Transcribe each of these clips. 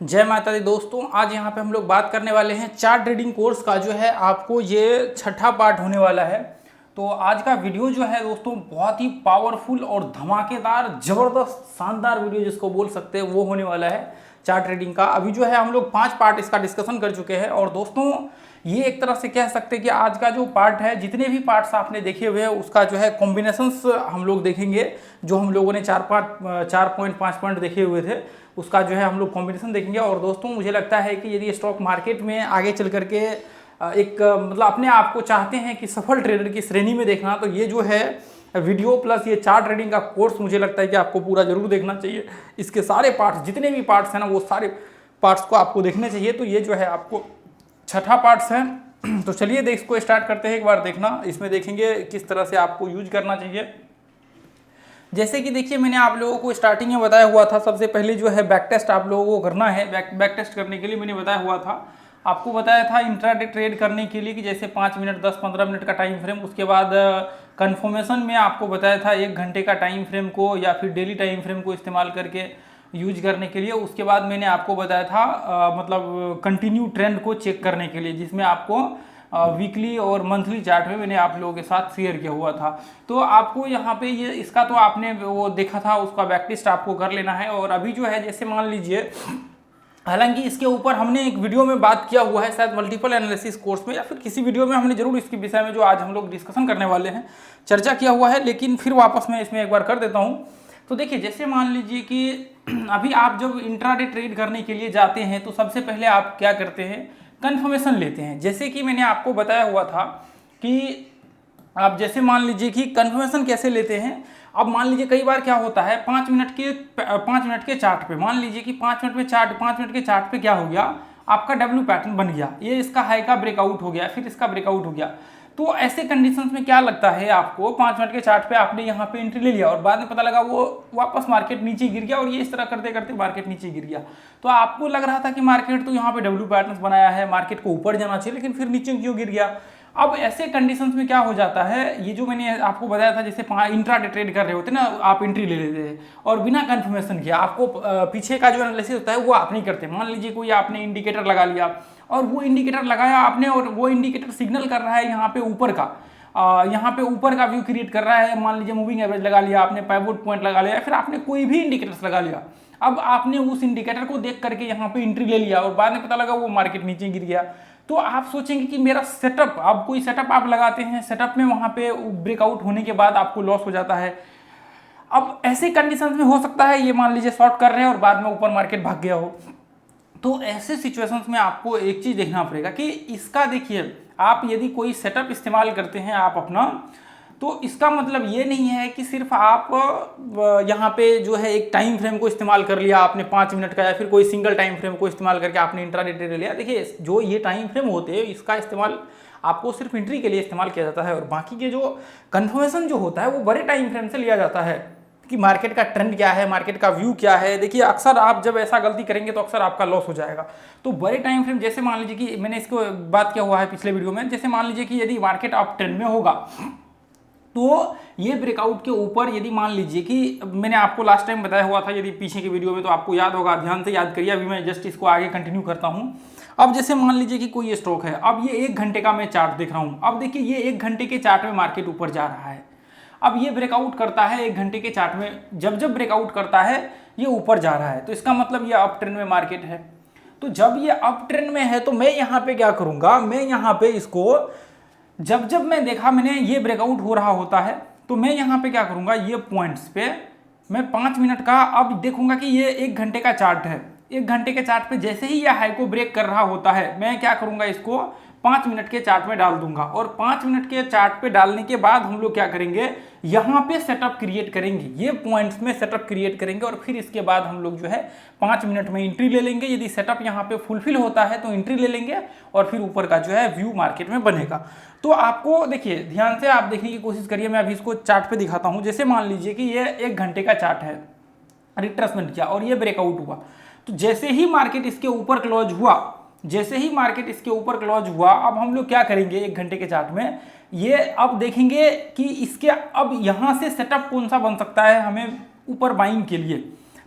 जय माता दी दोस्तों, आज यहाँ पे हम लोग बात करने वाले हैं चार्ट रीडिंग कोर्स का। जो है आपको ये छठा पार्ट होने वाला है। तो आज का वीडियो जो है दोस्तों बहुत ही पावरफुल और धमाकेदार ज़बरदस्त शानदार वीडियो जिसको बोल सकते हैं वो होने वाला है चार्ट रीडिंग का। अभी जो है हम लोग 5 पार्ट इसका डिस्कशन कर चुके हैं और दोस्तों ये एक तरह से कह सकते हैं कि आज का जो पार्ट है, जितने भी पार्ट्स आपने देखे हुए हैं उसका जो है कॉम्बिनेशंस हम लोग देखेंगे। जो हम लोगों ने 4.5 पॉइंट देखे हुए थे उसका जो है हम लोग कॉम्बिनेशन देखेंगे। और दोस्तों मुझे लगता है कि यदि स्टॉक मार्केट में आगे चल करके एक मतलब अपने आप को चाहते हैं कि सफल ट्रेडर की श्रेणी में देखना, तो ये जो है वीडियो प्लस ये चार्ट रीडिंग का कोर्स मुझे लगता है कि आपको पूरा जरूर देखना चाहिए। इसके सारे पार्ट्स, जितने भी पार्ट्स हैं ना, वो सारे पार्ट्स को आपको देखने चाहिए। तो ये जो है आपको छठा पार्ट्स है। तो चलिए इसको स्टार्ट करते हैं। एक बार देखना, इसमें देखेंगे किस तरह से आपको यूज करना चाहिए। जैसे कि देखिए मैंने आप लोगों को स्टार्टिंग में बताया हुआ था, सबसे पहले जो है बैक टेस्ट आप लोगों को करना है। बैक टेस्ट करने के लिए मैंने बताया हुआ था, आपको बताया था इंट्राडे ट्रेड करने के लिए कि जैसे 5 मिनट 10-15 मिनट का टाइम फ्रेम, उसके बाद कंफर्मेशन में आपको बताया था 1 घंटे का टाइम फ्रेम को या फिर डेली टाइम फ्रेम को इस्तेमाल करके यूज करने के लिए। उसके बाद मैंने आपको बताया था मतलब कंटिन्यू ट्रेंड को चेक करने के लिए, जिसमें आपको वीकली और मंथली चार्ट में मैंने आप लोगों के साथ शेयर किया हुआ था। तो आपको यहाँ पे ये इसका तो आपने वो देखा था, उसका बैक टेस्ट आपको कर लेना है। और अभी जो है जैसे मान लीजिए, हालांकि इसके ऊपर हमने एक वीडियो में बात किया हुआ है, शायद मल्टीपल एनालिसिस कोर्स में या फिर किसी वीडियो में हमने जरूर इसके विषय में जो आज हम लोग डिस्कशन करने वाले हैं चर्चा किया हुआ है, लेकिन फिर वापस मैं इसमें एक बार कर देता हूँ। तो देखिए जैसे मान लीजिए कि अभी आप जब इंट्राडे ट्रेड करने के लिए जाते हैं तो सबसे पहले आप क्या करते हैं, कंफर्मेशन लेते हैं। जैसे कि मैंने आपको बताया हुआ था कि आप जैसे मान लीजिए कि कंफर्मेशन कैसे लेते हैं। अब मान लीजिए कई बार क्या होता है, 5 मिनट के चार्ट पे मान लीजिए कि 5 मिनट के चार्ट पे क्या हो गया, आपका डब्ल्यू पैटर्न बन गया, ये इसका हाई का ब्रेकआउट हो गया, फिर इसका ब्रेकआउट हो गया। तो ऐसे कंडीशंस में क्या लगता है आपको, 5 मिनट के चार्ट पे आपने यहाँ पे एंट्री ले लिया और बाद में पता लगा वो वापस मार्केट नीचे गिर गया और ये इस तरह करते करते मार्केट नीचे गिर गया। तो आपको लग रहा था कि मार्केट तो यहाँ पे डब्ल्यू पैटर्न बनाया है, मार्केट को ऊपर जाना चाहिए, लेकिन फिर नीचे क्यों गिर गया। अब ऐसे कंडीशंस में क्या हो जाता है, ये जो मैंने आपको बताया था, जैसे इंट्राडे ट्रेड कर रहे होते ना, आप एंट्री ले लेते हैं और बिना कंफर्मेशन किया आपको पीछे का जो एनालिसिस होता है वो आप नहीं करते। मान लीजिए कोई आपने इंडिकेटर लगा लिया और वो इंडिकेटर लगाया आपने और वो इंडिकेटर सिग्नल कर रहा है यहाँ पे ऊपर का, यहाँ पे ऊपर का व्यू क्रिएट कर रहा है। मान लीजिए मूविंग एवरेज लगा लिया आपने, पाइवोट पॉइंट लगा लिया, फिर आपने कोई भी इंडिकेटर्स लगा लिया। अब आपने उस इंडिकेटर को देख करके यहाँ पे एंट्री ले लिया और बाद में पता लगा वो मार्केट नीचे गिर गया। तो आप सोचेंगे कि मेरा सेटअप, अब कोई सेटअप आप लगाते हैं, सेटअप में वहाँ पे ब्रेकआउट होने के बाद आपको लॉस हो जाता है। अब ऐसे कंडीशंस में हो सकता है ये मान लीजिए शॉर्ट कर रहे हैं और बाद में ऊपर मार्केट भाग गया हो। तो ऐसे सिचुएशंस में आपको एक चीज़ देखना पड़ेगा कि इसका, देखिए आप यदि कोई सेटअप इस्तेमाल करते हैं आप अपना, तो इसका मतलब ये नहीं है कि सिर्फ आप यहाँ पे जो है एक टाइम फ्रेम को इस्तेमाल कर लिया आपने 5 मिनट का, या फिर कोई सिंगल टाइम फ्रेम को इस्तेमाल करके आपने इंट्राडे ट्रेड लिया। देखिए जो ये टाइम फ्रेम होते हैं इसका इस्तेमाल आपको सिर्फ एंट्री के लिए इस्तेमाल किया जाता है, और बाकी के जो कन्फर्मेशन जो होता है वो बड़े टाइम फ्रेम से लिया जाता है कि मार्केट का ट्रेंड क्या है, मार्केट का व्यू क्या है। देखिए अक्सर आप जब ऐसा गलती करेंगे तो अक्सर आपका लॉस हो जाएगा। तो बड़े टाइम फ्रेम, जैसे मान लीजिए कि मैंने इसको बात किया हुआ है पिछले वीडियो में, जैसे मान लीजिए कि यदि मार्केट अप ट्रेंड में होगा तो ये ब्रेकआउट के ऊपर, यदि मान लीजिए कि मैंने आपको लास्ट टाइम बताया हुआ था, यदि पीछे की वीडियो में तो आपको याद होगा, ध्यान से याद करिए। अभी मैं जस्ट इसको आगे कंटिन्यू करता हूँ। अब जैसे मान लीजिए कि कोई स्टॉक है, अब ये 1 घंटे का मैं चार्ट देख रहा हूँ। अब देखिए ये 1 घंटे के चार्ट में मार्केट ऊपर जा रहा है। अब ये ब्रेकआउट करता है 1 घंटे के चार्ट में, जब ब्रेकआउट करता है ये ऊपर जा रहा है, तो इसका मतलब ये अप ट्रेंड में मार्केट है। तो जब ये अप ट्रेंड में है तो मैं यहाँ पे क्या करूँगा, मैं यहाँ पे इसको जब मैं देखा मैंने ये ब्रेकआउट हो रहा होता है तो मैं यहाँ पे क्या करूँगा, ये पॉइंट्स पे मैं 5 मिनट का अब देखूंगा कि ये 1 घंटे का चार्ट है। 1 घंटे के चार्ट पे जैसे ही यह हाई को ब्रेक कर रहा होता है, मैं क्या करूँगा, इसको 5 मिनट के चार्ट में डाल दूंगा। और 5 मिनट के चार्ट पे डालने के बाद हम लोग क्या करेंगे, यहाँ पे सेटअप क्रिएट करेंगे, ये पॉइंट्स में सेटअप क्रिएट करेंगे और फिर इसके बाद हम लोग जो है 5 मिनट में एंट्री ले लेंगे। यदि सेटअप यहाँ पे फुलफिल होता है तो एंट्री ले लेंगे और फिर ऊपर का जो है व्यू मार्केट में बनेगा। तो आपको देखिए ध्यान से आप देखने की कोशिश करिए। मैं अभी इसको चार्ट पे दिखाता हूँ। जैसे मान लीजिए कि ये 1 घंटे का चार्ट है, रिट्रेसमेंट किया और ये ब्रेकआउट हुआ, तो जैसे ही मार्केट इसके ऊपर क्लोज हुआ, अब हम लोग क्या करेंगे, 1 घंटे के चार्ट में ये अब देखेंगे कि इसके अब यहाँ से सेटअप कौन सा बन सकता है हमें ऊपर बाइंग के लिए।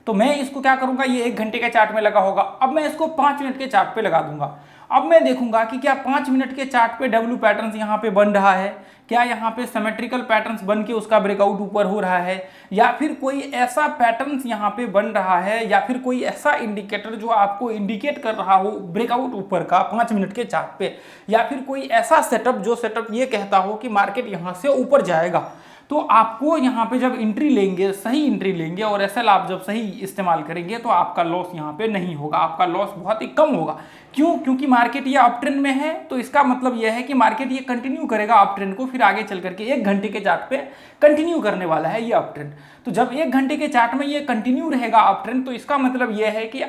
तो मैं इसको क्या करूंगा, ये 1 घंटे के चार्ट में लगा होगा, अब मैं इसको 5 मिनट के चार्ट पे लगा दूंगा। अब मैं देखूंगा कि क्या 5 मिनट के चार्ट पे डब्ल्यू पैटर्न्स यहाँ पे बन रहा है, क्या यहाँ पे सिमेट्रिकल पैटर्न्स बन के उसका ब्रेकआउट ऊपर हो रहा है, या फिर कोई ऐसा पैटर्न्स यहाँ पे बन रहा है, या फिर कोई ऐसा इंडिकेटर जो आपको इंडिकेट कर रहा हो ब्रेकआउट ऊपर का 5 मिनट के चार्ट पे, या फिर कोई ऐसा सेटअप जो सेटअप ये कहता हो कि मार्केट यहाँ से ऊपर जाएगा। तो आपको यहाँ पे जब एंट्री लेंगे, सही एंट्री लेंगे और एसएल आप जब सही इस्तेमाल करेंगे तो आपका लॉस यहाँ पे नहीं होगा, आपका लॉस बहुत ही कम होगा। क्यों? क्योंकि मार्केट ये अप ट्रेंड में है, तो इसका मतलब यह है कि मार्केट ये कंटिन्यू करेगा अप ट्रेंड को, फिर आगे चल करके 1 घंटे के चार्ट पे कंटिन्यू करने वाला है ये अप ट्रेंड। तो जब 1 घंटे के चार्ट में ये कंटिन्यू रहेगा अप ट्रेंड, तो इसका मतलब यह है कि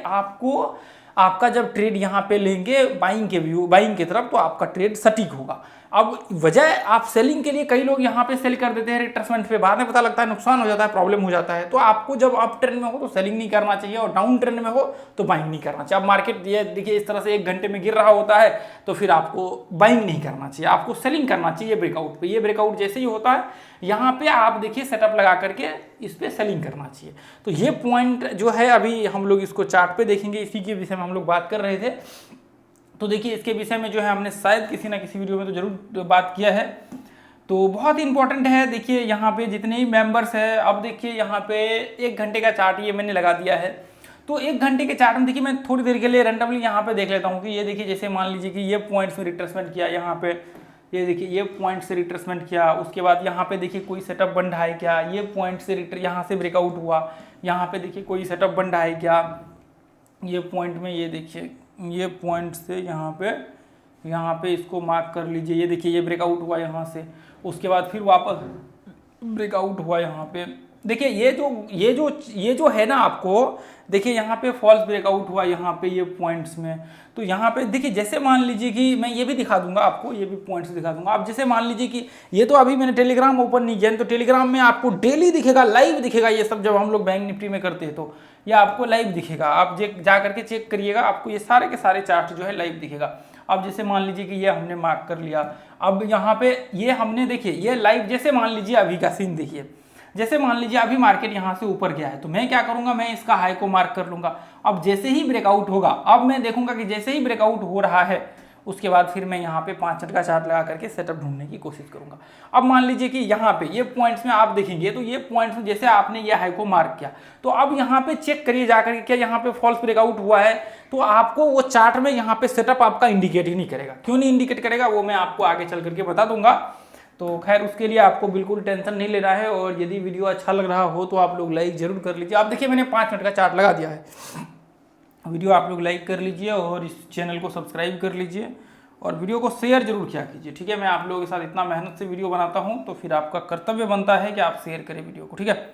आपका जब ट्रेड यहाँ पे लेंगे बाइंग की तरफ, तो आपका ट्रेड सटीक होगा। अब वजह आप सेलिंग के लिए, कई लोग यहाँ पे सेल कर देते हैं रिट्रेसमेंट पे, बाद में पता लगता है नुकसान हो जाता है, प्रॉब्लम हो जाता है। तो आपको जब अप ट्रेंड में हो तो सेलिंग नहीं करना चाहिए, और डाउन ट्रेंड में हो तो बाइंग नहीं करना चाहिए। अब मार्केट ये देखिए इस तरह से 1 घंटे में गिर रहा होता है, तो फिर आपको बाइंग नहीं करना चाहिए, आपको सेलिंग करना चाहिए ब्रेकआउट पे। ये ब्रेकआउट जैसे ही होता है यहाँ पे आप देखिए सेटअप लगा करके इस पे सेलिंग करना चाहिए। तो ये पॉइंट जो है अभी हम लोग इसको चार्ट पे देखेंगे, इसी के विषय में हम लोग बात कर रहे थे। तो देखिए इसके विषय में जो है हमने शायद किसी ना किसी वीडियो में तो जरूर बात किया है, तो बहुत ही इंपॉर्टेंट है। देखिए यहाँ पे जितने ही मेंबर्स है, अब देखिए यहाँ पे 1 घंटे का चार्ट ये मैंने लगा दिया है। तो 1 घंटे के चार्ट में देखिए मैं थोड़ी देर के लिए रैंडमली यहाँ पे देख लेता हूँ कि ये देखिए जैसे मान लीजिए कि ये पॉइंट्स में रिट्रेसमेंट किया, यहाँ पे ये देखिए ये पॉइंट से रिट्रेसमेंट किया, उसके बाद यहाँ पे देखिए कोई सेटअप बन रहा है क्या, ये पॉइंट से यहाँ से ब्रेकआउट हुआ, यहाँ पे देखिए कोई सेटअप बन रहा है क्या, ये पॉइंट में ये देखिए ये पॉइंट से यहाँ पे इसको मार्क कर लीजिए, ये देखिए ये ब्रेकआउट हुआ यहाँ से, उसके बाद फिर वापस ब्रेकआउट हुआ यहाँ पे। देखिए ये जो है ना, आपको देखिए यहाँ पे फॉल्स ब्रेकआउट हुआ यहाँ पे ये पॉइंट्स में। तो यहाँ पे देखिए जैसे मान लीजिए कि मैं ये भी दिखा दूंगा आपको, ये भी पॉइंट्स दिखा दूंगा। अब जैसे मान लीजिए कि ये तो अभी मैंने टेलीग्राम ओपन नहीं किया, तो टेलीग्राम में आपको डेली दिखेगा, लाइव दिखेगा ये सब। जब हम लोग बैंक निफ्टी में करते हैं तो ये आपको लाइव दिखेगा, आप जा करके चेक करिएगा, आपको ये सारे के सारे चार्ट जो है लाइव दिखेगा। अब जैसे मान लीजिए कि ये हमने मार्क कर लिया, अब यहाँ पे ये हमने देखिए ये लाइव, जैसे मान लीजिए अभी का सीन देखिए, जैसे मान लीजिए अभी मार्केट यहाँ से ऊपर गया है, तो मैं क्या करूंगा, मैं इसका हाई को मार्क कर लूंगा। अब जैसे ही ब्रेकआउट होगा, अब मैं देखूंगा कि जैसे ही ब्रेकआउट हो रहा है, उसके बाद फिर मैं यहाँ पे 5 मिनट का चार्ट लगा करके सेटअप ढूंढने की कोशिश करूंगा। अब मान लीजिए कि यहाँ पे ये पॉइंट्स में आप देखेंगे, तो ये पॉइंट्स में जैसे आपने ये हाई को मार्क किया, तो अब यहाँ पे चेक करिए जाकर के क्या यहाँ पे फॉल्स ब्रेकआउट हुआ है। तो आपको वो चार्ट में यहाँ पे सेटअप आपका इंडिकेट ही नहीं करेगा। क्यों नहीं इंडिकेट करेगा वो मैं आपको आगे चल करके बता दूंगा। तो खैर उसके लिए आपको बिल्कुल टेंशन नहीं लेना है, और यदि वीडियो अच्छा लग रहा हो तो आप लोग लाइक जरूर कर लीजिए। आप देखिए मैंने 5 मिनट का चार्ट लगा दिया है, वीडियो आप लोग लाइक कर लीजिए और इस चैनल को सब्सक्राइब कर लीजिए, और वीडियो को शेयर जरूर किया कीजिए, ठीक है। मैं आप लोगों के साथ इतना मेहनत से वीडियो बनाता हूँ, तो फिर आपका कर्तव्य बनता है कि आप शेयर करें वीडियो को, ठीक है।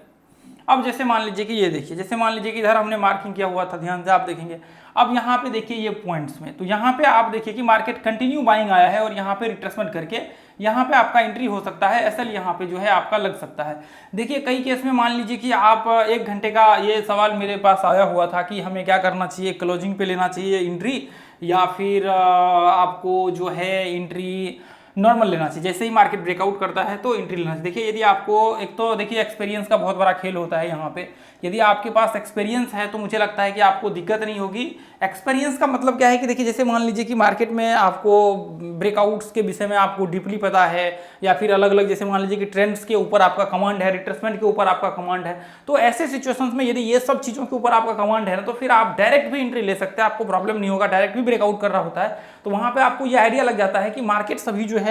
अब जैसे मान लीजिए कि ये देखिए, जैसे मान लीजिए कि इधर हमने मार्किंग किया हुआ था, ध्यान से आप देखेंगे। अब यहाँ पे देखिए ये पॉइंट्स में, तो यहाँ पे आप देखिए कि मार्केट कंटिन्यू बाइंग आया है, और यहाँ पे रिट्रेसमेंट करके यहाँ पे आपका एंट्री हो सकता है, एसएल यहाँ पे जो है आपका लग सकता है। देखिए कई केस में मान लीजिए कि आप 1 घंटे का, ये सवाल मेरे पास आया हुआ था कि हमें क्या करना चाहिए, क्लोजिंग पे लेना चाहिए एंट्री, या फिर आपको जो है एंट्री नॉर्मल लेना चाहिए, जैसे ही मार्केट ब्रेकआउट करता है तो एंट्री लेना चाहिए। देखिए यदि आपको, एक तो देखिए एक्सपीरियंस का बहुत बड़ा खेल होता है यहाँ पे, यदि आपके पास एक्सपीरियंस है तो मुझे लगता है कि आपको दिक्कत नहीं होगी। एक्सपीरियंस का मतलब क्या है कि देखिए जैसे मान लीजिए कि मार्केट में आपको ब्रेकआउट्स के विषय में आपको डीपली पता है, या फिर अलग अलग, जैसे मान लीजिए कि ट्रेंड्स के ऊपर आपका कमांड है, रिट्रेसमेंट के ऊपर आपका कमांड है, तो ऐसे सिचुएशंस में यदि ये सब चीज़ों के ऊपर आपका कमांड है ना, तो फिर आप डायरेक्ट भी एंट्री ले सकते हैं, आपको प्रॉब्लम नहीं होगा। डायरेक्ट भी ब्रेकआउट कर रहा होता है तो वहाँ पर आपको ये आइडिया लग जाता है कि मार्केट सभी जो है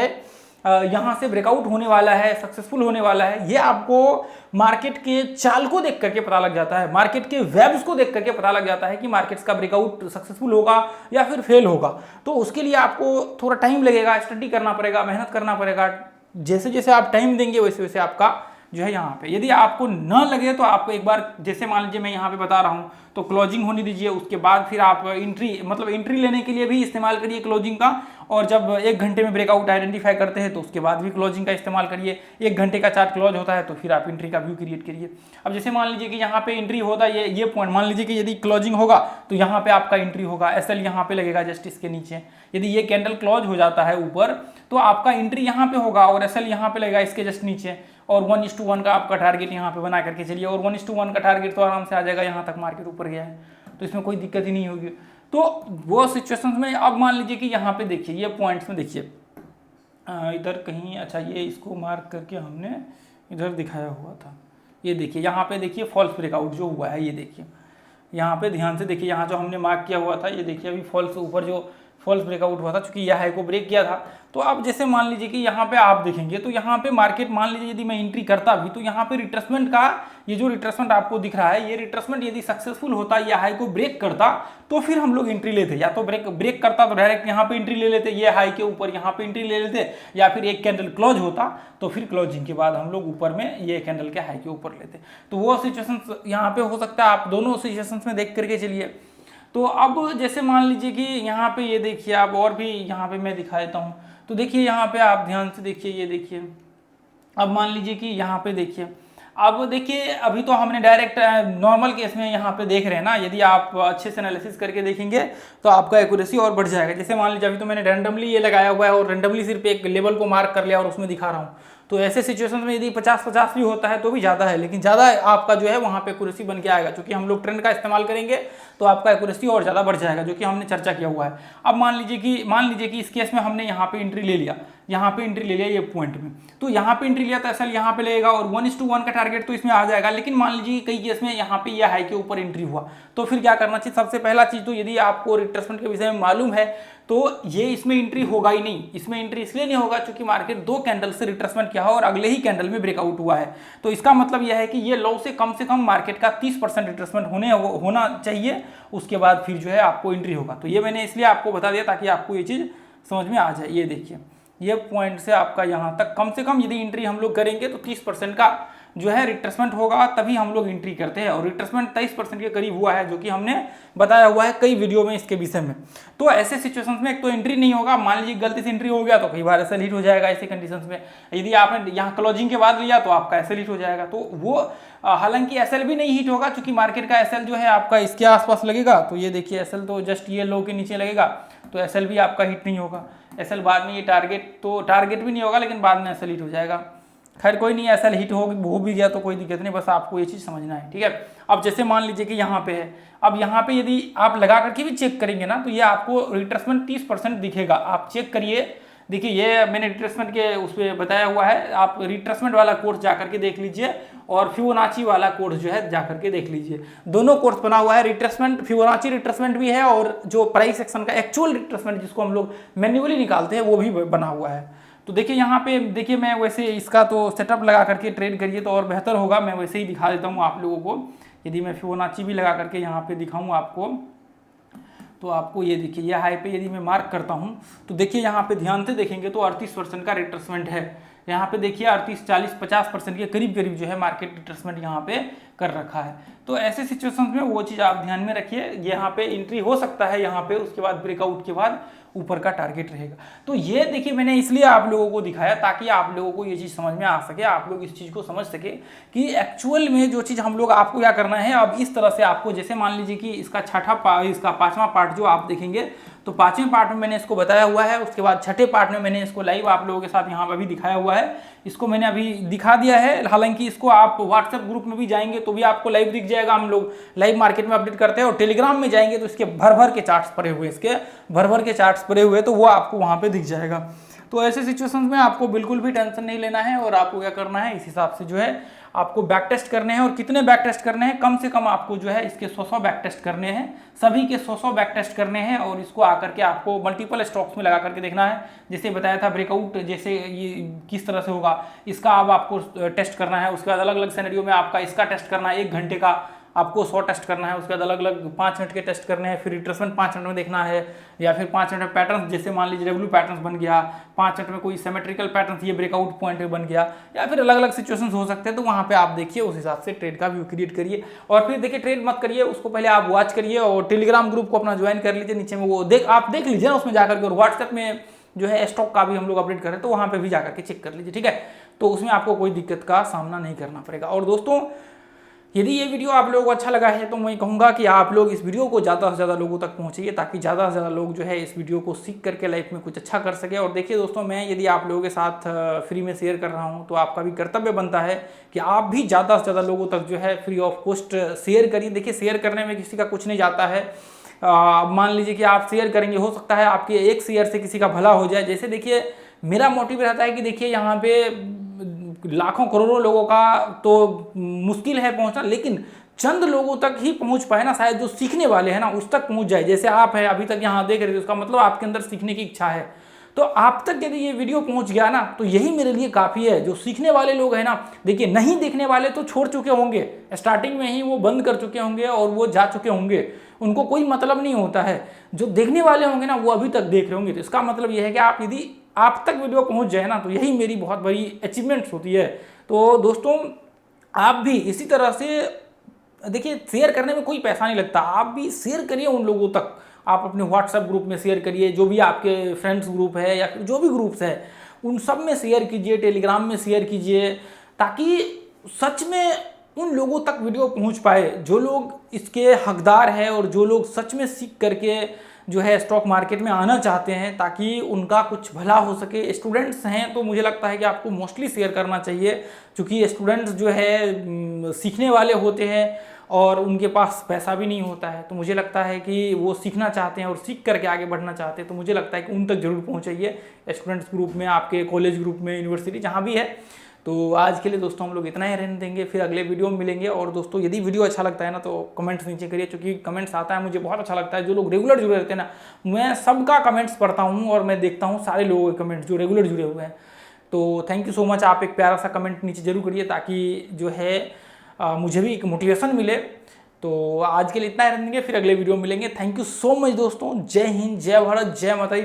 यहाँ से ब्रेकआउट होने वाला है, सक्सेसफुल होने वाला है। ये आपको मार्केट के चाल को देख करके पता लग जाता है, मार्केट के वेब्स को देख करके पता लग जाता है कि मार्केट्स का ब्रेकआउट सक्सेसफुल होगा या फिर फेल होगा। तो उसके लिए आपको थोड़ा टाइम लगेगा, स्टडी करना पड़ेगा, मेहनत करना पड़ेगा। जैसे जैसे आप टाइम देंगे वैसे वैसे आपका जो है यहाँ पे, यदि आपको न लगे तो आपको एक बार, जैसे मान लीजिए मैं यहाँ पे बता रहा हूँ, तो क्लोजिंग होने दीजिए, उसके बाद फिर आप एंट्री, मतलब एंट्री लेने के लिए भी इस्तेमाल करिए क्लोजिंग का। और जब 1 घंटे में ब्रेकआउट आइडेंटिफाई करते हैं तो उसके बाद भी क्लोजिंग का इस्तेमाल करिए। 1 घंटे का चार्ट क्लोज होता है तो फिर आप एंट्री का व्यू क्रिएट करिए। अब जैसे मान लीजिए कि यहाँ पे एंट्री होता है, ये पॉइंट मान लीजिए कि यदि क्लोजिंग होगा तो यहाँ पे आपका एंट्री होगा, एसएल यहाँ पे लगेगा जस्ट इसके नीचे। यदि ये कैंडल क्लोज हो जाता है ऊपर तो आपका एंट्री यहाँ पे होगा और एसएल यहाँ पे लगेगा इसके जस्ट नीचे। और 1:1 का आपका टारगेट यहाँ पे बना करके चलिए, और 1:1 का टारगेट तो आराम से आ जाएगा, यहाँ तक मार्केट ऊपर गया है तो इसमें कोई दिक्कत ही नहीं होगी। तो वो सिचुएशंस में अब मान लीजिए कि यहाँ पे देखिए ये पॉइंट्स में देखिए इधर कहीं, अच्छा ये इसको मार्क करके हमने इधर दिखाया हुआ था, ये देखिए यहाँ पे देखिए फॉल्स ब्रेकआउट जो हुआ है, ये देखिए यहाँ पे ध्यान से देखिए, यहाँ जो हमने मार्क किया हुआ था ये देखिए अभी फॉल्स ऊपर जो फॉल्स ब्रेकआउट हुआ था, चूंकि यह हाई को ब्रेक किया था। तो अब जैसे मान लीजिए कि यहाँ पे आप देखेंगे तो यहाँ पे मार्केट मान लीजिए यदि मैं एंट्री करता भी तो यहाँ पे रिट्रेसमेंट का ये जो रिट्रेसमेंट आपको दिख रहा है, ये रिट्रेसमेंट यदि सक्सेसफुल होता या हाई को ब्रेक करता तो फिर हम लोग एंट्री लेते, या तो ब्रेक करता तो डायरेक्ट यहाँ पे एंट्री ले लेते, ये हाई के ऊपर यहाँ पे एंट्री ले लेते, या फिर एक कैंडल क्लोज होता तो फिर क्लोजिंग के बाद हम लोग ऊपर में ये कैंडल के हाई के ऊपर लेते। तो वो सिचुएशन यहाँ पे हो सकता है, आप दोनों सिचुएशन में देख करके चलिए। तो अब जैसे मान लीजिए कि यहाँ पे ये देखिए, आप और भी यहाँ पे मैं दिखा देता हूँ, तो देखिए यहाँ पे आप ध्यान से देखिए, ये देखिए अब मान लीजिए कि यहाँ पे देखिए, अब देखिए अभी तो हमने डायरेक्ट नॉर्मल केस में यहाँ पे देख रहे हैं ना, यदि आप अच्छे से एनालिसिस करके देखेंगे तो आपका एक्यूरेसी और बढ़ जाएगा। जैसे मान लीजिए अभी तो मैंने रैंडमली ये लगाया हुआ है और रैंडमली सिर्फ एक लेवल को मार्क कर लिया और उसमें दिखा रहा हूँ, तो ऐसे सिचुएशन में यदि 50-50 भी होता है तो भी ज़्यादा है, लेकिन ज़्यादा आपका जो है वहाँ पे एक्यूरेसी बन के आएगा, क्योंकि हम लोग ट्रेंड का इस्तेमाल करेंगे तो आपका एक्यूरेसी और ज़्यादा बढ़ जाएगा, जो कि हमने चर्चा किया हुआ है। अब मान लीजिए कि इस केस में हमने यहाँ पे एंट्री ले लिया, यहाँ पे एंट्री ले लिया ये पॉइंट में, तो यहाँ पे एंट्री लिया तो एसएल यहाँ पे लगेगा और 1:1 का टारगेट तो इसमें आ जाएगा। लेकिन मान लीजिए कई केस में यहाँ पे ये हाई के ऊपर एंट्री हुआ तो फिर क्या करना चाहिए? सबसे पहला चीज तो यदि आपको रिट्रेसमेंट के विषय में मालूम है तो ये इसमें एंट्री होगा ही नहीं। इसमें एंट्री इसलिए नहीं होगा क्योंकि मार्केट 2 कैंडल से रिट्रेसमेंट किया है और अगले ही कैंडल में ब्रेकआउट हुआ है। तो इसका मतलब यह है कि ये लो से कम मार्केट का 30% रिट्रेसमेंट होना चाहिए, उसके बाद फिर जो है आपको एंट्री होगा। तो ये मैंने इसलिए आपको बता दिया ताकि आपको ये चीज़ समझ में आ जाए। ये देखिए ये पॉइंट से आपका यहाँ तक कम से कम यदि एंट्री हम लोग करेंगे तो 30% का जो है रिट्रेसमेंट होगा, तभी हम लोग एंट्री करते हैं। और रिट्रेसमेंट 23% के करीब हुआ है, जो कि हमने बताया हुआ है कई वीडियो में इसके विषय में। तो ऐसे सिचुएशंस में एक तो एंट्री नहीं होगा, मान लीजिए गलती से एंट्री हो गया तो कई बार एसएल हिट हो जाएगा। ऐसे कंडीशंस में यदि आपने यहाँ क्लोजिंग के बाद लिया तो आपका एसएल हिट हो जाएगा। तो वो हालांकि एसएल भी नहीं हिट होगा क्योंकि मार्केट का एसएल जो है आपका इसके आसपास लगेगा। तो ये देखिए एसएल तो जस्ट ये लो के नीचे लगेगा, तो एसएल भी आपका हिट नहीं होगा। एसएल बाद में ये टारगेट भी नहीं होगा, लेकिन बाद में एसएल हिट हो जाएगा। खैर कोई नहीं, एसएल हिट हो भी गया तो कोई दिक्कत नहीं, बस आपको ये चीज़ समझना है, ठीक है। अब जैसे मान लीजिए कि यहाँ पे है, अब यहाँ पे यदि आप लगा करके भी चेक करेंगे ना तो ये आपको रिट्रेसमेंट 30% दिखेगा। आप चेक करिए, देखिए ये मैंने रिट्रेसमेंट के उस पर बताया हुआ है, आप रिट्रेसमेंट वाला कोर्स जा करके देख लीजिए और फिबोनाची वाला कोर्स जो है जा करके देख लीजिए। दोनों कोर्स बना हुआ है, रिट्रेसमेंट फिबोनाची रिट्रेसमेंट भी है और जो प्राइस एक्शन का एक्चुअल रिट्रेसमेंट जिसको हम लोग मैन्युअली निकालते हैं वो भी बना हुआ है। तो देखिए यहाँ पे देखिए, मैं वैसे इसका तो सेटअप लगा करके ट्रेड करिए तो और बेहतर होगा। मैं वैसे ही दिखा देता हूँ आप लोगों को। यदि मैं फिबोनाची भी लगा करके यहाँ पे दिखाऊँ आपको, तो आपको ये देखिए ये हाई पे यदि मैं मार्क करता हूँ तो देखिए यहाँ पे ध्यान से देखेंगे तो 38% का रिट्रेसमेंट है। यहाँ पे देखिए 38, 40, 50% के करीब जो है मार्केट रिट्रेसमेंट यहाँ पे कर रखा है। तो ऐसे सिचुएशंस में वो चीज़ आप ध्यान में रखिए, यहाँ पे एंट्री हो सकता है यहाँ पे, उसके बाद ब्रेकआउट के बाद ऊपर का टारगेट रहेगा। तो ये देखिए मैंने इसलिए आप लोगों को दिखाया ताकि आप लोगों को ये चीज़ समझ में आ सके, आप लोग इस चीज़ को समझ सके कि एक्चुअल में जो चीज़ हम लोग आपको क्या करना है। अब इस तरह से आपको जैसे मान लीजिए कि इसका इसका 5वां पार्ट जो आप देखेंगे तो 5वें पार्ट में मैंने इसको बताया हुआ है, उसके बाद 6ठे पार्ट में मैंने इसको लाइव आप लोगों के साथ यहाँ पर भी दिखाया हुआ है। इसको मैंने अभी दिखा दिया है, हालांकि इसको आप व्हाट्सएप ग्रुप में भी जाएंगे तो भी आपको लाइव दिख जाएगा। हम लोग लाइव मार्केट में अपडेट करते हैं और टेलीग्राम में जाएंगे तो इसके भर के चार्ट्स पड़े हुए, इसके भर के चार्ट्स पड़े हुए, तो वो आपको वहाँ पे दिख जाएगा। तो ऐसे सिचुएशंस में आपको बिल्कुल भी टेंशन नहीं लेना है और आपको क्या करना है, इस हिसाब से जो है आपको बैक टेस्ट करने हैं। और कितने बैक टेस्ट करने हैं? कम से कम आपको जो है इसके 100 बैक टेस्ट करने हैं, सभी के 100 बैक टेस्ट करने हैं। और इसको आकर के आपको मल्टीपल स्टॉक्स में लगा करके देखना है। जैसे बताया था ब्रेकआउट जैसे ये किस तरह से होगा, इसका अब आपको टेस्ट करना है। उसके बाद अलग अलग सिनेरियो में आपका इसका टेस्ट करना है, 1 घंटे का आपको 100 टेस्ट करना है। उसके बाद अलग अलग 5 मिनट के टेस्ट करने हैं, फिर रिट्रेसमेंट 5 मिनट में देखना है, या फिर 5 मिनट में पैटर्न, जैसे मान लीजिए डब्ल्यू पैटर्न बन गया 5 मिनट में, कोई सिमेट्रिकल पैटर्न ये ब्रेकआउट पॉइंट बन गया, या फिर अलग अलग सिचुएशंस हो सकते हैं। तो वहाँ पे आप देखिए, उस हिसाब से ट्रेड का व्यू क्रिएट करिए। और फिर देखिए ट्रेड मत करिए, उसको पहले आप वॉच करिए और टेलीग्राम ग्रुप को अपना ज्वाइन कर लीजिए। नीचे में वो आप देख लीजिए ना उसमें जाकर के, और व्हाट्सएप में जो है स्टॉक का भी हम लोग अपडेट करें तो वहाँ पे भी जाकर के चेक कर लीजिए, ठीक है। तो उसमें आपको कोई दिक्कत का सामना नहीं करना पड़ेगा। और दोस्तों यदि ये वीडियो आप लोगों को अच्छा लगा है तो मैं कहूँगा कि आप लोग इस वीडियो को ज़्यादा से ज़्यादा लोगों तक पहुँचाइए, ताकि ज़्यादा से ज़्यादा लोग जो है इस वीडियो को सीख करके लाइफ में कुछ अच्छा कर सके। और देखिए दोस्तों, मैं यदि आप लोगों के साथ फ्री में शेयर कर रहा हूँ तो आपका भी कर्तव्य बनता है कि आप भी ज़्यादा से ज़्यादा लोगों तक जो है फ्री ऑफ कॉस्ट शेयर करिए। देखिए, शेयर करने में किसी का कुछ नहीं जाता है। मान लीजिए कि आप शेयर करेंगे, हो सकता है आपके एक शेयर से किसी का भला हो जाए। जैसे देखिए, मेरा मोटिव रहता है कि देखिए यहाँ पे लाखों करोड़ों लोगों का तो मुश्किल है पहुंचना, लेकिन चंद लोगों तक ही पहुंच पाए ना, शायद जो सीखने वाले हैं ना उस तक पहुंच जाए। जैसे आप है अभी तक यहाँ देख रहे थे, उसका मतलब आपके अंदर सीखने की इच्छा है। तो आप तक यदि ये वीडियो पहुंच गया ना तो यही मेरे लिए काफ़ी है। जो सीखने वाले लोग हैं ना, देखिए नहीं देखने वाले तो छोड़ चुके होंगे, स्टार्टिंग में ही वो बंद कर चुके होंगे और वो जा चुके होंगे, उनको कोई मतलब नहीं होता है। जो देखने वाले होंगे ना वो अभी तक देख रहे होंगे। तो इसका मतलब यह है कि आप यदि आप तक वीडियो पहुंच जाए ना तो यही मेरी बहुत बड़ी अचीवमेंट्स होती है। तो दोस्तों, आप भी इसी तरह से देखिए, शेयर करने में कोई पैसा नहीं लगता, आप भी शेयर करिए उन लोगों तक। आप अपने व्हाट्सएप ग्रुप में शेयर करिए, जो भी आपके फ्रेंड्स ग्रुप है या जो भी ग्रुप्स है उन सब में शेयर कीजिए, टेलीग्राम में शेयर कीजिए, ताकि सच में उन लोगों तक वीडियो पहुंच पाए जो लोग इसके हकदार हैं और जो लोग सच में सीख करके जो है स्टॉक मार्केट में आना चाहते हैं, ताकि उनका कुछ भला हो सके। स्टूडेंट्स हैं तो मुझे लगता है कि आपको मोस्टली शेयर करना चाहिए, क्योंकि स्टूडेंट्स जो है सीखने वाले होते हैं और उनके पास पैसा भी नहीं होता है। तो मुझे लगता है कि वो सीखना चाहते हैं और सीख करके आगे बढ़ना चाहते हैं। तो मुझे लगता है कि उन तक जरूर पहुँचाइए, स्टूडेंट्स ग्रुप में, आपके कॉलेज ग्रुप में, यूनिवर्सिटी, जहाँ भी है। तो आज के लिए दोस्तों हम लोग इतना ही रहने देंगे, फिर अगले वीडियो में मिलेंगे। और दोस्तों, यदि वीडियो अच्छा लगता है ना तो कमेंट्स नीचे करिए, क्योंकि कमेंट्स आता है मुझे बहुत अच्छा लगता है। जो लोग रेगुलर जुड़े रहते हैं ना, मैं सबका कमेंट्स पढ़ता हूँ और मैं देखता हूँ सारे लोगों के कमेंट्स जो रेगुलर जुड़े हुए हैं। तो थैंक यू सो मच। आप एक प्यारा सा कमेंट नीचे जरूर करिए, ताकि जो है मुझे भी एक मोटिवेशन मिले। तो आज के लिए इतना ही रहने देंगे, फिर अगले वीडियो में मिलेंगे। थैंक यू सो मच दोस्तों। जय हिंद, जय भारत, जय माता दी।